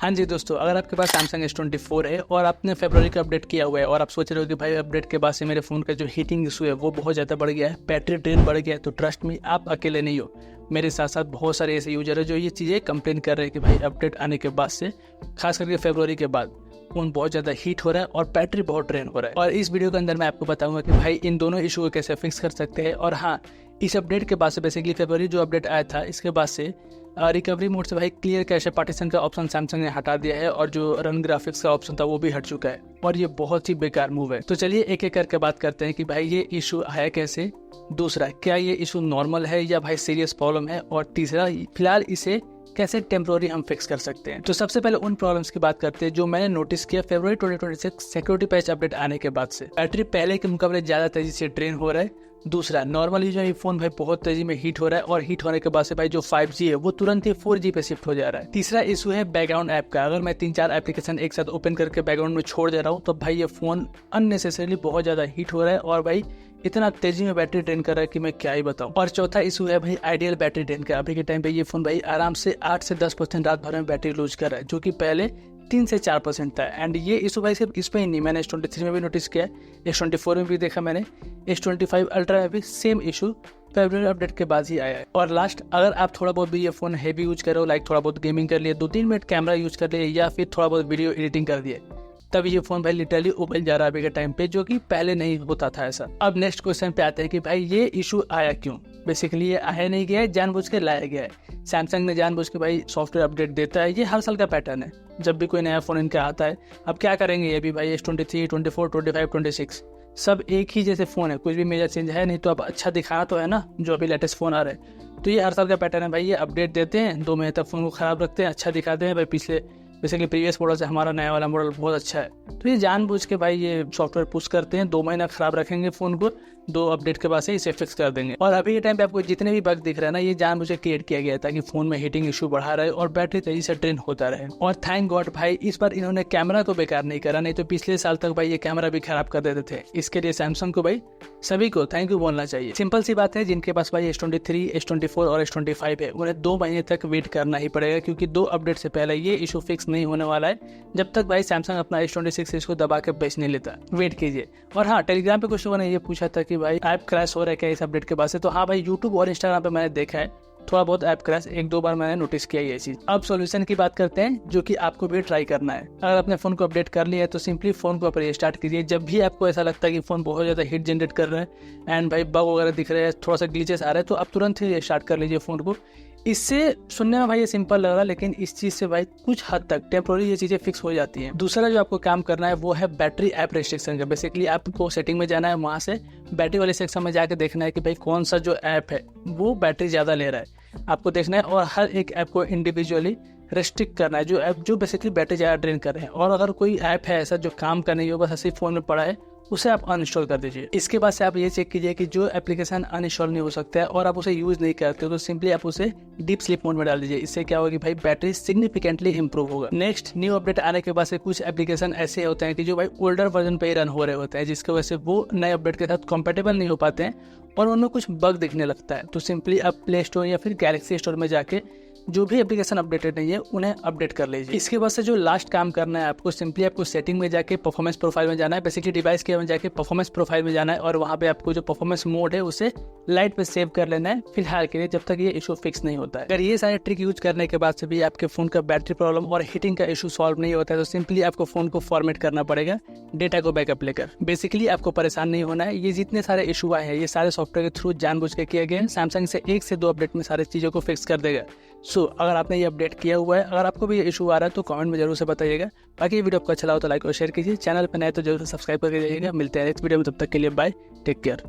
हाँ जी दोस्तों, अगर आपके पास सैमसंग S24 है और आपने फरवरी का अपडेट किया हुआ है और आप सोच रहे हो कि भाई अपडेट के बाद से मेरे फ़ोन का जो हीटिंग इशू है वो बहुत ज़्यादा बढ़ गया है, बैटरी ड्रेन बढ़ गया है, तो ट्रस्ट मी आप अकेले नहीं हो। मेरे साथ साथ बहुत सारे ऐसे यूजर है जो ये चीज़ें कंप्लेन कर रहे हैं कि भाई अपडेट आने के बाद से, खास करके फरवरी के बाद फ़ोन बहुत ज़्यादा हीट हो रहा है और बैटरी बहुत ड्रेन हो रहा है। और इस वीडियो के अंदर मैं आपको बताऊंगा कि भाई इन दोनों इशू को कैसे फिक्स कर सकते हैं। और हाँ, इस अपडेट के बाद से बेसिकली फरवरी जो अपडेट आया था इसके बाद से रिकवरी मोड से भाई क्लियर कैशे पार्टीशन का ऑप्शन सैमसंग ने हटा दिया है और जो रन ग्राफिक्स का ऑप्शन था वो भी हट चुका है और ये बहुत ही बेकार मूव है। तो चलिए एक एक करके बात करते हैं कि भाई ये इशू आया कैसे, दूसरा क्या ये इशू नॉर्मल है या भाई सीरियस प्रॉब्लम है, और तीसरा फिलहाल इसे कैसे टेम्पोररी हम फिक्स कर सकते हैं। तो सबसे पहले उन प्रॉब्लम्स की बात करते हैं जो मैंने नोटिस किया फरवरी 2026 सिक्योरिटी पैच अपडेट आने के बाद से। बैटरी पहले के मुकाबले ज्यादा तेजी से ड्रेन हो रहा है। दूसरा, नॉर्मली जो ये फोन भाई बहुत तेजी में हीट हो रहा है और हीट होने के बाद से भाई जो 5G है वो तुरंत ही 4G पे शिफ्ट हो जा रहा है। तीसरा इशू है बैकग्राउंड ऐप का। अगर मैं 3-4 एप्लीकेशन एक साथ ओपन करके बैकग्राउंड में छोड़ दे रहा हूँ तो भाई ये फोन अननेसेसरीली बहुत ज्यादा हीट हो रहा है और भाई इतना तेजी में बैटरी ड्रेन कर रहा है कि मैं क्या ही बताऊं। और चौथा इशू है भाई आइडियल बैटरी ड्रेन का। अभी के टाइम पे ये फोन भाई आराम से 8 से 10% रात भर में बैटरी लूज कर रहा है, जो कि पहले 3 से 4% था। एंड ये इशू भाई सिर्फ इस पे ही नहीं, मैंने S23 में भी नोटिस किया, S24 में भी देखा मैंने, S25 अल्ट्रा में भी सेम इशू फरवरी अपडेट के बाद ही आया है। और लास्ट, अगर आप थोड़ा बहुत भी ये फोन हैवी यूज करो, लाइक थोड़ा बहुत गेमिंग कर लिए, 2-3 मिनट कैमरा यूज कर लिए या फिर थोड़ा बहुत वीडियो एडिटिंग कर दिए, तब ये फोन भाई लिटरली उबल जा रहा है अभी के टाइम पे, जो कि पहले नहीं होता था ऐसा। अब नेक्स्ट क्वेश्चन पे आते हैं कि भाई ये इशू आया क्यों। बेसिकली ये आया नहीं गया है, जानबूझ के लाया गया है। सैमसंग ने जानबूझ के भाई सॉफ्टवेयर अपडेट देता है, ये हर साल का पैटर्न है जब भी कोई नया फोन इनका आता है। अब क्या करेंगे, ये भी भाई S23, 24, 25, 26 सब एक ही जैसे फोन है, कुछ भी मेजर चेंज है नहीं, तो अब अच्छा दिखाना तो है ना जो अभी लेटेस्ट फोन आ रहे हैं। तो ये हर साल का पैटर्न है भाई, ये अपडेट देते हैं, 2 महीने तक फोन को खराब रखते हैं, अच्छा दिखाते हैं भाई पिछले बेसिकली प्रीवियस मॉडल से हमारा नया वाला मॉडल बहुत अच्छा है। तो ये जानबूझ के भाई ये सॉफ्टवेयर पुश करते हैं, 2 महीना खराब रखेंगे फोन को, 2 अपडेट के बाद से इसे फिक्स कर देंगे। और अभी के टाइम पे आपको जितने भी बग दिख रहा है ना, ये जानबूझ के क्रिएट किया गया है ताकि फोन में हीटिंग इशू बढ़ा रहे और बैटरी तेजी से ड्रेन होता रहे। और थैंक गॉड भाई इस बार इन्होंने कैमरा को बेकार नहीं करा, नहीं तो पिछले साल तक भाई ये कैमरा भी खराब कर देते थे। इसके लिए सैमसंग को भाई सभी को थैंक यू बोलना चाहिए। सिंपल सी बात है, जिनके पास भाई S23, S24 और S25 है उन्हें 2 महीने तक वेट करना ही पड़ेगा, क्योंकि 2 अपडेट से पहले ये इशू फिक्स नहीं होने वाला है जब तक भाई सैमसंग अपना S26 इसको दबा के बेच नहीं लेता। वेट कीजिए। और हाँ, टेलीग्राम पे कुछ लोगों ने ये पूछा था कि भाई ऐप क्रैश हो रहा है क्या इस अपडेट के बाद से। तो हाँ भाई, यूट्यूब और इंस्टाग्राम पे मैंने देखा है थोड़ा बहुत ऐप क्रैश, 1-2 बार मैंने नोटिस किया ये चीज। अब सॉल्यूशन की बात करते हैं जो कि आपको भी ट्राई करना है। अगर आपने फोन को अपडेट कर लिया है तो सिंपली फोन को रीस्टार्ट कीजिए। जब भी आपको ऐसा लगता है कि फोन बहुत ज्यादा हीट जनरेट कर रहा है एंड भाई बग वगैरह दिख रहे हैं, थोड़ा सा ग्लिचेस आ रहे हैं, तो आप तुरंत ही रीस्टार्ट कर लीजिए फोन को। इससे सुनने में भाई ये सिंपल लग रहा है, लेकिन इस चीज से भाई कुछ हद तक टेम्पोररी ये चीजें फिक्स हो जाती हैं। दूसरा जो आपको काम करना है वो है बैटरी ऐप रेस्ट्रिक्शन का। बेसिकली आपको सेटिंग में जाना है, वहां से बैटरी वाले सेक्शन में जाके देखना है कि भाई कौन सा जो ऐप है वो बैटरी ज्यादा ले रहा है, आपको देखना है। और हर एक ऐप को इंडिविजुअली रेस्ट्रिक्ट करना है, जो ऐप जो बेसिकली बैटरी ज्यादा ड्रेन कर रहे हैं। और अगर कोई ऐप है ऐसा जो काम कर नहीं हो, बस ऐसे फोन में पड़ा है, उसे आप अनइंस्टॉल कर दीजिए। इसके बाद से आप ये चेक कीजिए कि जो एप्लीकेशन अनइंस्टॉल नहीं हो सकता है और आप उसे यूज नहीं करते हो तो सिंपली आप उसे डीप स्लीप मोड में डाल दीजिए। इससे क्या होगा कि भाई बैटरी सिग्निफिकेंटली इंप्रूव होगा। नेक्स्ट, न्यू अपडेट आने के बाद से कुछ एप्लीकेशन ऐसे होते हैं कि जो भाई ओल्डर वर्जन पे ही रन हो रहे होते हैं, जिसकी वजह से वो नए अपडेट के साथ कंपेटेबल नहीं हो पाते हैं और उनमें कुछ बग दिखने लगता है। तो सिंपली आप प्ले स्टोर या फिर गैलेक्सी स्टोर में जाके जो भी एप्लीकेशन अपडेटेड नहीं है उन्हें अपडेट कर लीजिए। इसके बाद से जो लास्ट काम करना है आपको, सिंपली आपको सेटिंग में जाके परफॉर्मेंस प्रोफाइल में जाना है। बेसिकली डिवाइस के में जाके परफॉर्मेंस प्रोफाइल में जाना है और वहाँ पे आपको जो परफॉर्मेंस मोड है उसे लाइट पे सेव कर लेना है फिलहाल के लिए, जब तक ये इशू फिक्स नहीं होता है। अगर ये सारे ट्रिक यूज करने के बाद से भी आपके फोन का बैटरी प्रॉब्लम और हीटिंग का इशू सॉल्व नहीं होता है तो सिंपली आपको फोन को फॉर्मेट करना पड़ेगा डेटा को बैकअप लेकर। बेसिकली आपको परेशान नहीं होना है। ये जितने सारे इशू आए हैं ये सारे सॉफ्टवेयर के थ्रू जानबूझ के किए गए हैं। सैमसंग से 1 से 2 अपडेट में सारी चीजों को फिक्स कर देगा। सो अगर आपने ये अपडेट किया हुआ है, अगर आपको भी ये इशू आ रहा है तो कमेंट में जरूर से बताइएगा। बाकी ये वीडियो आपको अच्छा लगा तो लाइक और शेयर कीजिए, चैनल पर नए तो जरूर सब्सक्राइब करके जाइएगा। मिलते हैं नेक्स्ट वीडियो में, तब तक के लिए बाय, टेक केयर।